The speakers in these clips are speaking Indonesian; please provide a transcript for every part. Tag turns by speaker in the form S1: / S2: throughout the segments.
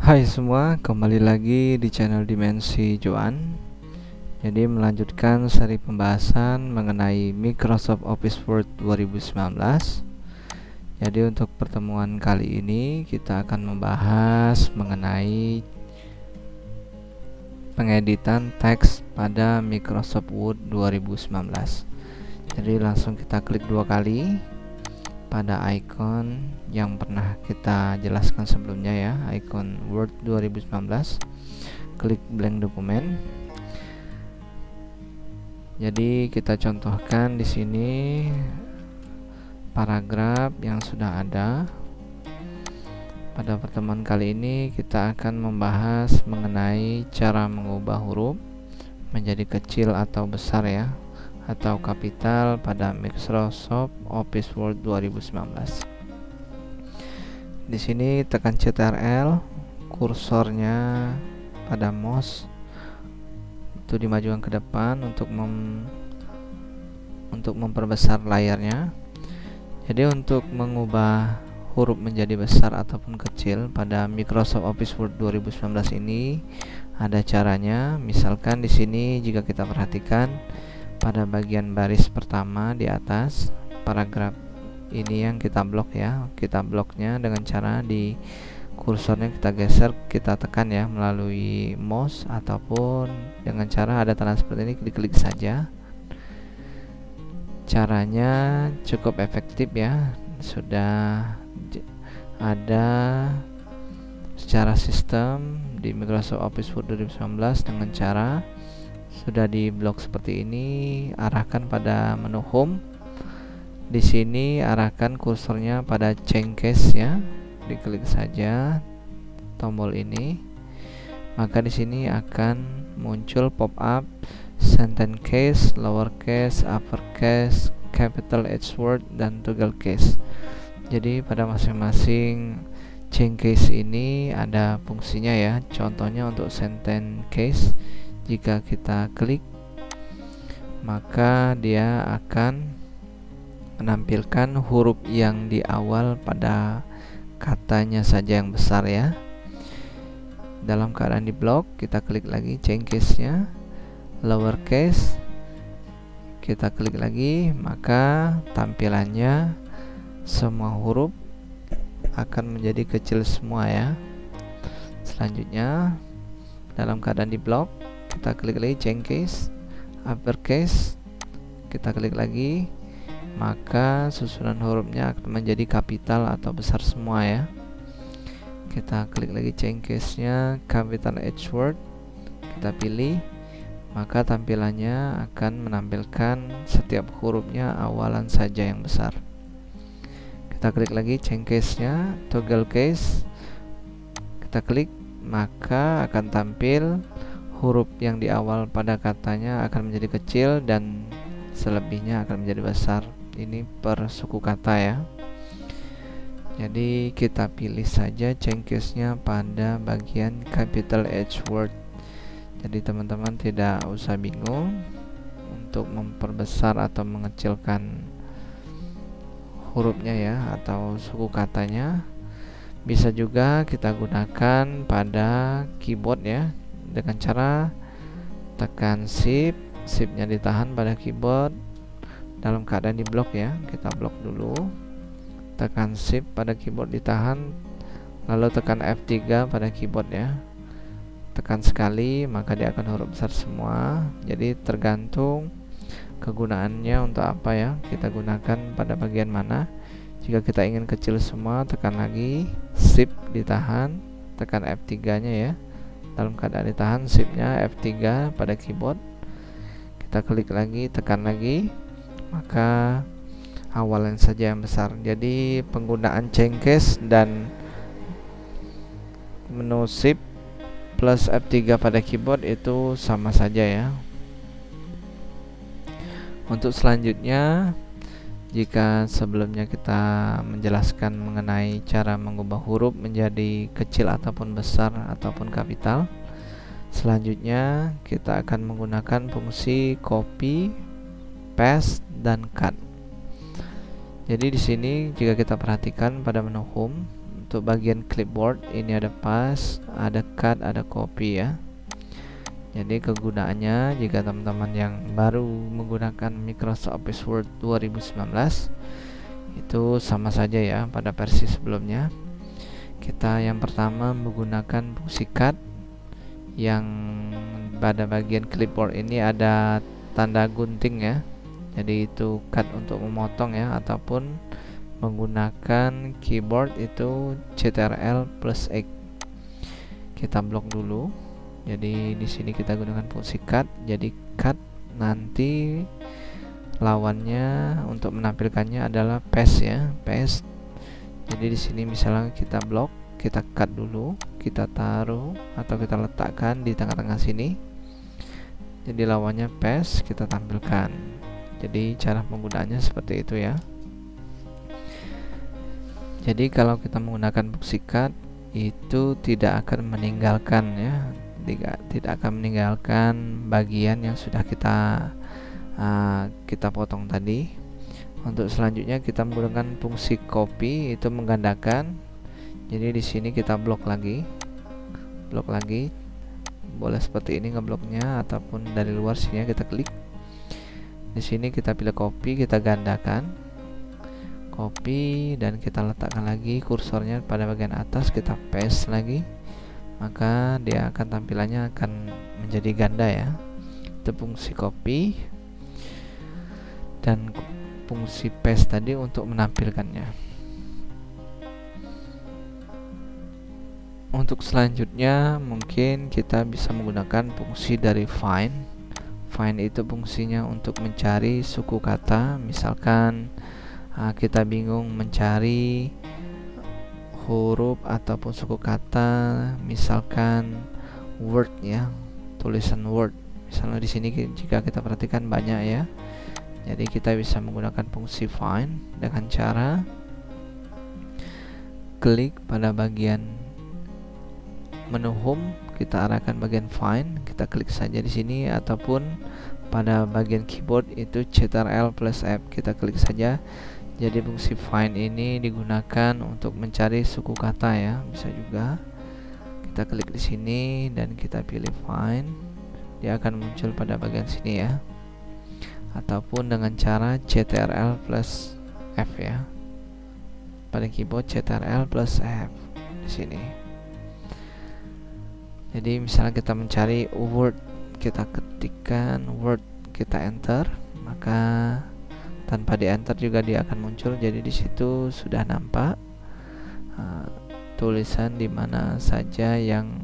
S1: Hai semua, kembali lagi di channel Dimensi Joan. Jadi melanjutkan seri pembahasan mengenai Microsoft Office Word 2019. Jadi untuk pertemuan kali ini kita akan membahas mengenai pengeditan teks pada Microsoft Word 2019. Jadi langsung kita klik dua kali pada icon yang pernah kita jelaskan sebelumnya ya, icon Word 2019. Klik blank dokumen. Jadi kita contohkan di sini paragraf yang sudah ada. Pada pertemuan kali ini kita akan membahas mengenai cara mengubah huruf menjadi kecil atau besar ya, atau kapital pada Microsoft Office Word 2019. Di sini tekan Ctrl, kursornya pada mouse itu dimajukan ke depan untuk memperbesar layarnya. Jadi untuk mengubah huruf menjadi besar ataupun kecil pada Microsoft Office Word 2019 ini ada caranya. Misalkan di sini jika kita perhatikan pada bagian baris pertama di atas paragraf ini yang kita blok ya, kita bloknya dengan cara di kursornya kita geser, kita tekan ya melalui mouse ataupun dengan cara ada tanda seperti ini, klik saja. Caranya cukup efektif ya, sudah ada secara sistem di Microsoft Office Word 2019 dengan cara sudah di blok seperti ini. Arahkan pada menu home. Di sini arahkan kursornya pada change case ya. Diklik saja tombol ini. Maka di sini akan muncul pop up sentence case, lowercase, uppercase, capital H word dan toggle case. Jadi pada masing-masing change case ini ada fungsinya ya. Contohnya untuk sentence case, jika kita klik maka dia akan menampilkan huruf yang di awal pada katanya saja yang besar ya. Dalam keadaan di blok, kita klik lagi change case-nya, lowercase, kita klik lagi, maka tampilannya semua huruf akan menjadi kecil semua ya. Selanjutnya dalam keadaan di blok, kita klik lagi change case, uppercase, kita klik lagi, maka susunan hurufnya akan menjadi kapital atau besar semua ya. Kita klik lagi change case-nya, capital H word, kita pilih, maka tampilannya akan menampilkan setiap hurufnya awalan saja yang besar. Kita klik lagi change case-nya, toggle case, kita klik, maka akan tampil huruf yang di awal pada katanya akan menjadi kecil dan selebihnya akan menjadi besar. Ini per suku kata ya. Jadi kita pilih saja change case-nya pada bagian capital H word. Jadi teman-teman tidak usah bingung untuk memperbesar atau mengecilkan hurufnya ya, atau suku katanya. Bisa juga kita gunakan pada keyboard ya, dengan cara tekan shift, shiftnya ditahan pada keyboard dalam keadaan di blok ya. Kita blok dulu, tekan shift pada keyboard ditahan, lalu tekan F3 pada keyboard ya, tekan sekali maka dia akan huruf besar semua. Jadi tergantung kegunaannya untuk apa ya, kita gunakan pada bagian mana. Jika kita ingin kecil semua, tekan lagi shift ditahan, tekan F3 nya ya. Dalam keadaan ditahan, shiftnya F3 pada keyboard, kita klik lagi, tekan lagi, maka awalan saja yang besar. Jadi penggunaan change case dan menu shift plus F3 pada keyboard itu sama saja ya. Untuk selanjutnya, jika sebelumnya kita menjelaskan mengenai cara mengubah huruf menjadi kecil ataupun besar ataupun kapital, selanjutnya kita akan menggunakan fungsi copy, paste, dan cut. Jadi di sini jika kita perhatikan pada menu home, untuk bagian clipboard ini ada paste, ada cut, ada copy ya. Jadi kegunaannya jika teman-teman yang baru menggunakan Microsoft Office Word 2019 itu sama saja ya pada versi sebelumnya. Kita yang pertama menggunakan fungsi cut, yang pada bagian clipboard ini ada tanda gunting ya. Jadi itu cut untuk memotong ya, ataupun menggunakan keyboard itu Ctrl+X. Kita blok dulu. Jadi di sini kita gunakan fungsi cut. Jadi cut, nanti lawannya untuk menampilkannya adalah paste ya, paste. Jadi di sini misalnya kita blok, kita cut dulu, kita taruh atau kita letakkan di tengah-tengah sini. Jadi lawannya paste, kita tampilkan. Jadi cara penggunaannya seperti itu ya. Jadi kalau kita menggunakan fungsi cut itu tidak akan meninggalkan ya, tidak akan meninggalkan bagian yang sudah kita potong tadi. Untuk selanjutnya kita menggunakan fungsi copy, itu menggandakan. Jadi di sini kita blok lagi, boleh seperti ini ngebloknya, ataupun dari luar sini kita klik. Di sini kita pilih copy, kita gandakan, copy, dan kita letakkan lagi kursornya pada bagian atas, kita paste lagi, maka dia akan tampilannya akan menjadi ganda ya. Itu fungsi copy, dan fungsi paste tadi untuk menampilkannya. Untuk selanjutnya mungkin kita bisa menggunakan fungsi dari find. Find itu fungsinya untuk mencari suku kata. Misalkan kita bingung mencari huruf ataupun suku kata, misalkan word ya, tulisan word. Misalnya di sini jika kita perhatikan banyak ya. Jadi kita bisa menggunakan fungsi find dengan cara klik pada bagian menu home, kita arahkan bagian find, kita klik saja di sini, ataupun pada bagian keyboard itu Ctrl+F, kita klik saja. Jadi fungsi find ini digunakan untuk mencari suku kata ya, bisa juga. Kita klik di sini dan kita pilih find, dia akan muncul pada bagian sini ya. Ataupun dengan cara Ctrl+F ya. Pada keyboard Ctrl+F di sini. Jadi misalnya kita mencari word, kita ketikkan word, kita enter, maka tanpa di enter juga dia akan muncul. Jadi di situ sudah nampak tulisan di mana saja yang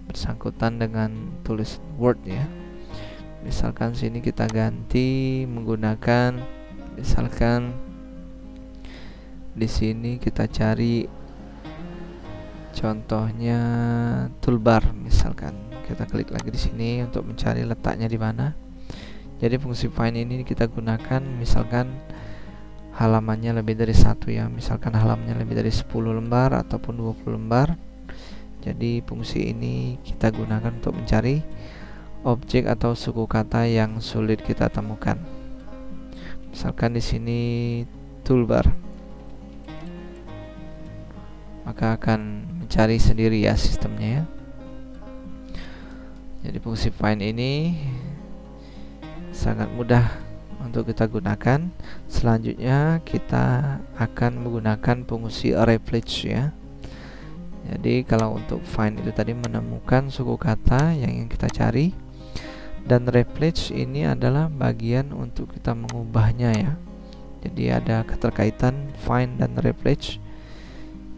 S1: bersangkutan dengan tulis word ya. Misalkan sini kita ganti menggunakan, misalkan di sini kita cari contohnya toolbar, misalkan kita klik lagi di sini untuk mencari letaknya di mana. Jadi fungsi find ini kita gunakan misalkan halamannya lebih dari 1 ya, misalkan halamannya lebih dari 10 lembar ataupun 20 lembar. Jadi fungsi ini kita gunakan untuk mencari objek atau suku kata yang sulit kita temukan. Misalkan di sini toolbar, maka akan mencari sendiri ya sistemnya ya. Jadi fungsi find ini sangat mudah untuk kita gunakan. Selanjutnya kita akan menggunakan fungsi replace ya. Jadi kalau untuk find itu tadi menemukan suku kata yang ingin kita cari, dan replace ini adalah bagian untuk kita mengubahnya ya. Jadi ada keterkaitan find dan replace.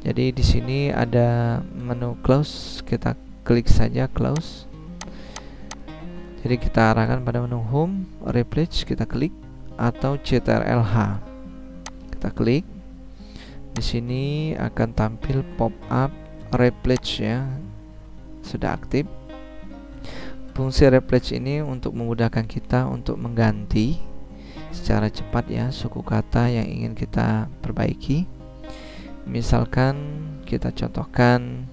S1: Jadi di sini ada menu close, kita klik saja close. Jadi kita arahkan pada menu home, replace kita klik, atau Ctrl+H kita klik. Di sini akan tampil pop up replace ya, sudah aktif. Fungsi replace ini untuk memudahkan kita untuk mengganti secara cepat ya suku kata yang ingin kita perbaiki. Misalkan kita contohkan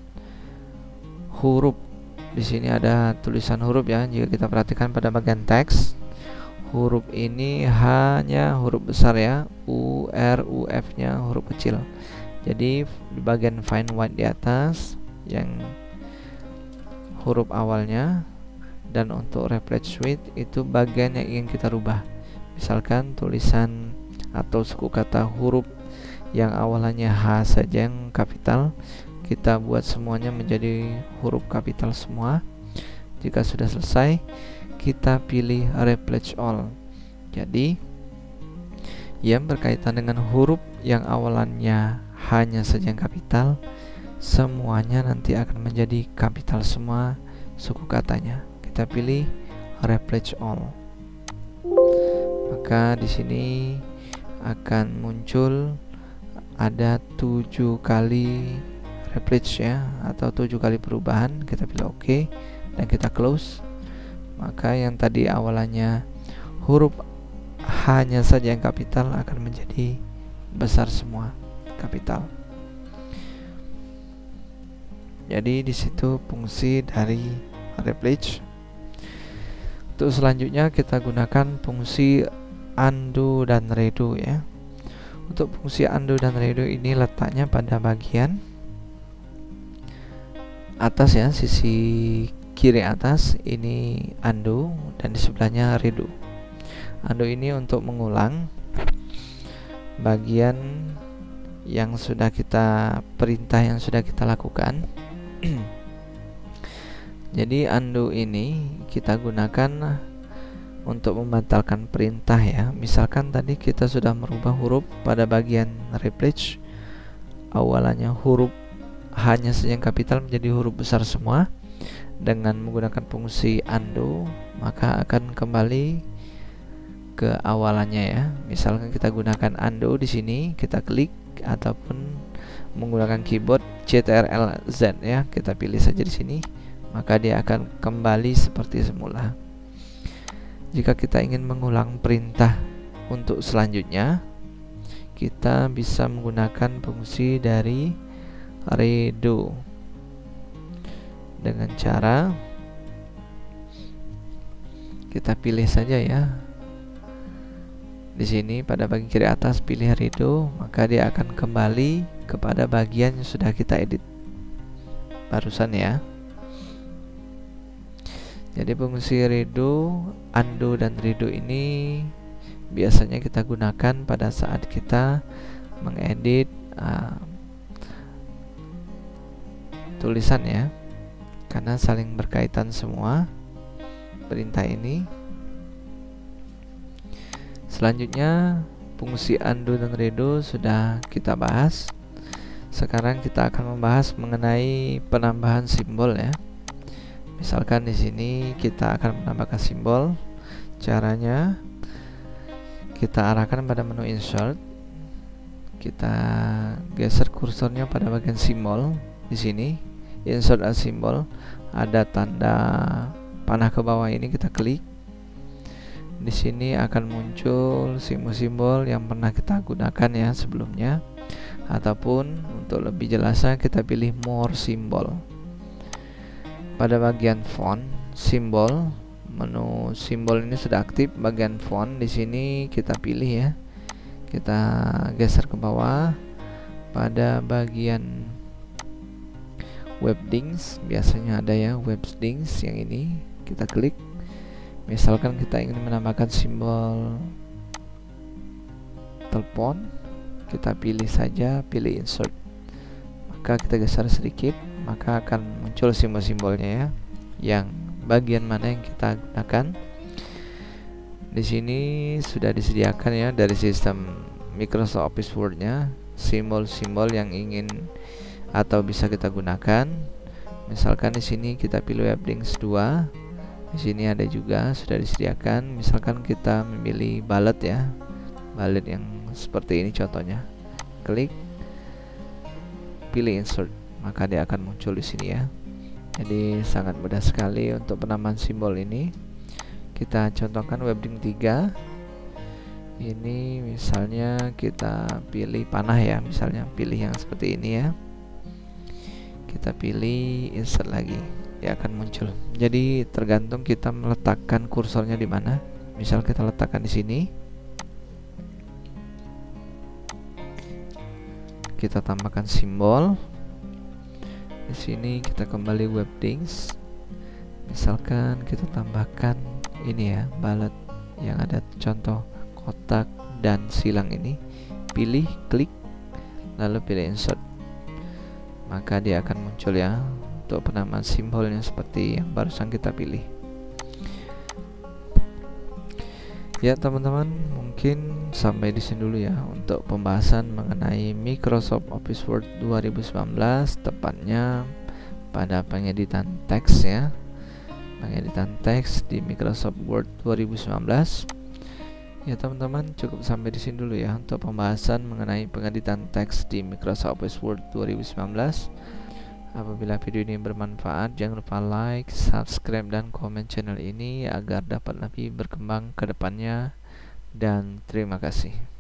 S1: huruf, di sini ada tulisan huruf ya. Jika kita perhatikan pada bagian teks, huruf ini hanya huruf besar ya, U, R, U, F nya huruf kecil. Jadi di bagian find white di atas yang huruf awalnya, dan untuk replace with itu bagian yang ingin kita rubah. Misalkan tulisan atau suku kata huruf yang awalnya H saja yang kapital, kita buat semuanya menjadi huruf kapital semua. Jika sudah selesai, kita pilih replace all. Jadi yang berkaitan dengan huruf yang awalannya hanya saja yang kapital, semuanya nanti akan menjadi kapital semua suku katanya. Kita pilih replace all. Maka di sini akan muncul ada 7 kali replace ya, atau 7 kali perubahan. Kita pilih OK dan kita close. Maka yang tadi awalannya huruf hanya saja yang kapital akan menjadi besar semua kapital. Jadi di situ fungsi dari replace. Untuk selanjutnya kita gunakan fungsi undo dan redo ya. Untuk fungsi undo dan redo ini letaknya pada bagian atas ya, sisi kiri atas ini undo dan di sebelahnya redo. Undo ini untuk mengulang bagian yang sudah kita perintah yang sudah kita lakukan. Jadi undo ini kita gunakan untuk membatalkan perintah ya. Misalkan tadi kita sudah merubah huruf pada bagian replace, awalannya huruf hanya saja yang kapital menjadi huruf besar semua. Dengan menggunakan fungsi undo, maka akan kembali ke awalannya ya. Misalkan kita gunakan undo di sini, kita klik ataupun menggunakan keyboard Ctrl Z ya, kita pilih saja di sini, maka dia akan kembali seperti semula. Jika kita ingin mengulang perintah untuk selanjutnya, kita bisa menggunakan fungsi dari redo dengan cara kita pilih saja ya. Di sini pada bagian kiri atas pilih redo, maka dia akan kembali kepada bagian yang sudah kita edit barusan ya. Jadi fungsi redo, undo dan redo ini biasanya kita gunakan pada saat kita mengedit tulisan ya, karena saling berkaitan semua perintah ini. Selanjutnya fungsi undo dan redo sudah kita bahas. Sekarang kita akan membahas mengenai penambahan simbol ya. Misalkan di sini kita akan menambahkan simbol. Caranya kita arahkan pada menu insert. Kita geser kursornya pada bagian simbol. Di sini insert a symbol, ada tanda panah ke bawah ini, kita klik. Di sini akan muncul simbol-simbol yang pernah kita gunakan ya sebelumnya, ataupun untuk lebih jelasnya kita pilih more symbol. Pada bagian font simbol, menu simbol ini sudah aktif. Bagian font di sini kita pilih ya, kita geser ke bawah. Pada bagian webdings biasanya ada ya, webdings yang ini kita klik. Misalkan kita ingin menambahkan simbol telepon, kita pilih saja, pilih insert, maka kita geser sedikit, maka akan muncul simbol-simbolnya ya, yang bagian mana yang kita gunakan. Di sini sudah disediakan ya dari sistem Microsoft Office Word-nya simbol-simbol yang ingin atau bisa kita gunakan. Misalkan di sini kita pilih webdings 2. Di sini ada juga sudah disediakan. Misalkan kita memilih bullet ya, bullet yang seperti ini contohnya. Klik, pilih insert, maka dia akan muncul di sini ya. Jadi sangat mudah sekali untuk penambahan simbol ini. Kita contohkan webding 3. Ini misalnya kita pilih panah ya, misalnya pilih yang seperti ini ya. Kita pilih insert lagi, dia akan muncul. Jadi tergantung kita meletakkan kursornya di mana. Misal kita letakkan di sini, kita tambahkan simbol. Di sini kita kembali webthings. Misalkan kita tambahkan ini ya, bullet yang ada contoh kotak dan silang ini. Pilih, klik, lalu pilih insert. Maka dia akan muncul ya untuk penamaan simbolnya seperti yang barusan kita pilih. Ya teman-teman, mungkin sampai di sini dulu ya untuk pembahasan mengenai Microsoft Office Word 2019, tepatnya pada pengeditan teks ya. Pengeditan teks di Microsoft Word 2019. Ya teman-teman, cukup sampai di sini dulu ya untuk pembahasan mengenai pengeditan teks di Microsoft Office Word 2019. Apabila video ini bermanfaat, jangan lupa like, subscribe, dan komen channel ini agar dapat lebih berkembang ke depannya. Dan terima kasih.